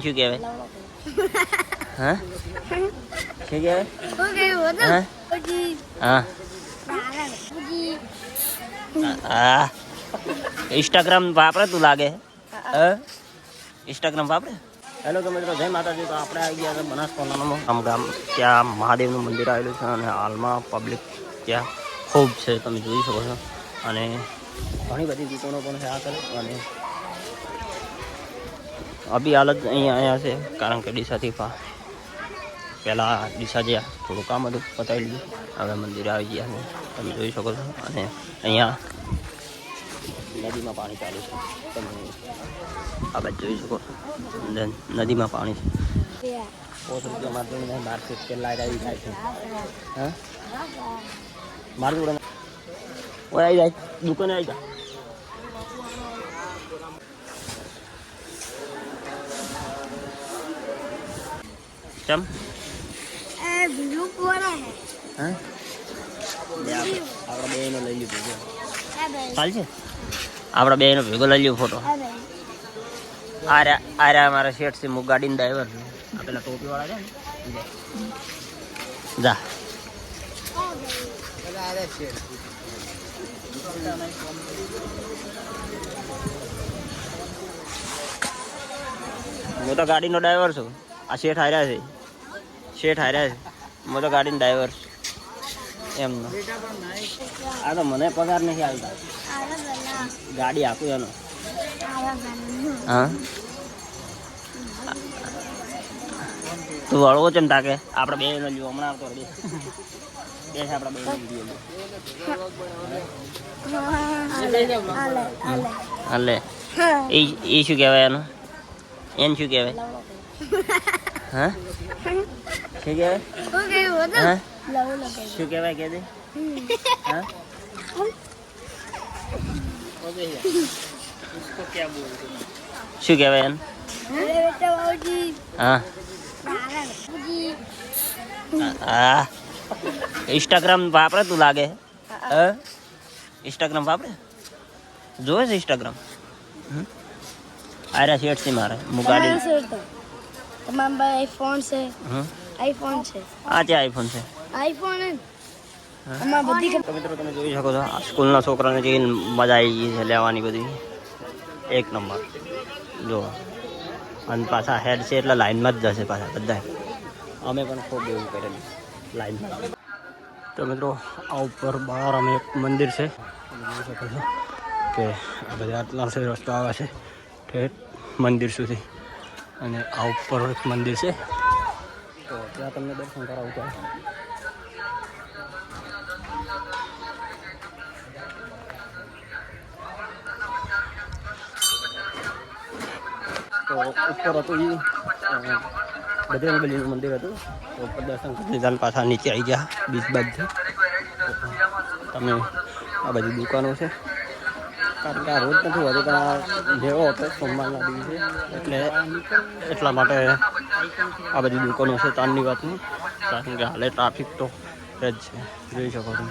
શું કહેવાય? હા શું કહેવાય? હા હા ઇન્સ્ટાગ્રામ વાપરે તું લાગે? ઇન્સ્ટાગ્રામ વાપરે? હેલો તો મિત્રો જય માતાજી. તો આપણે આવી ગયા છે બનાસકાંઠામાં આમ ગામ. ત્યાં મહાદેવનું મંદિર આવેલું છે અને હાલમાં પબ્લિક ત્યાં ખૂબ છે, તમે જોઈ શકો છો. અને ઘણી બધી દુકાનો પણ છે આ તરફ. અને અભી હાલત અહીંયા આવ્યા છે કારણ કે ડીસાથી પહેલાં ડીસા જ્યાં થોડું કામ હતું પતાવી લીધું. હવે મંદિરે આવી ગયા છે, તમે જોઈ શકો છો. અને અહીંયા નદીમાં પાણી ચાલુ છે, તમે આ બાજુ જોઈ શકો. નદીમાં પાણી છે. 5 રૂપિયામાં તો માર્કેટ કે લાઈટ આવી જાય છે. હા મારું જોડે આવી જાય દુકાને આવી જાય. ચમ હા આપણે બેનો લઈ લીધું ચાલ છે. આપણે બેનો ભેગો લઈ લીધો ફોટો. આર્યા અમારા શેઠ છે, હું ગાડીનો ડ્રાઈવર છું. આ પેલા ટોપી વાળા છે ને જા હું તો ગાડીનો ડ્રાઈવર છું. આ શેઠ હાર્યા છે, શેઠ હાર્યા છે. હું તો ગાડીનો ડ્રાઈવર છું. એમ આ તો મને પગાર નથી આવતા. ગાડી આપું એનો. હા તું વળવો છે ને તાકે આપણે બે નો લ્યો હમણાં આવતો બે આપણે બે હાલે એ શું કહેવાય એનું? એને શું કહેવાય? હા શું કહેવાય? હા શું કહેવાય કે દે? હા શું કહેવાય એને? હા હા ઇન્સ્ટાગ્રામ વાપરે તું લાગે? ઇન્સ્ટાગ્રામ વાપરે? જોવે છે ઇન્સ્ટાગ્રામ? આર્યા શેઠ છે મારે. હું ગાડી આઈફોન છે. આઈફોન છે. આ છે આઈફોન છે. આઈફોન તો મિત્રો તમે જોઈ શકો છો સ્કૂલના છોકરાને જે મજા આવી ગઈ છે લેવાની બધી એક નંબર. જો અને પાછા હેડ છે એટલે લાઈનમાં જ જશે પાછા બધા. અમે પણ ખૂબ એવું કરેલું લાઈનમાં. તો મિત્રો આ ઉપર બહાર અમે એક મંદિર છે, તમે જોઈ શકો છો કે આ બધા આટલા રસ્તો આવે છે ઠેઠ મંદિર સુધી. અને આ ઉપર એક મંદિર છે, તો ત્યાં તમને દર્શન કરાવું ત્યાં. તો ઉપર હતું એ બજરંગબલીનું મંદિર હતું. તો ઉપર દર્શન કરી લીધા પાછા નીચે આવી ગયા બીચ બાજુ. તમે આ બધી દુકાનો છે કારણ કે આ રોજ નથી હોતી, પણ આ જેવો હતો સોમવારના દિવસે એટલે એટલા માટે આ બધી દુકાનો છે. તારની વાતની કારણ કે હાલે ટ્રાફિક તો જ છે, જોઈ શકો છો.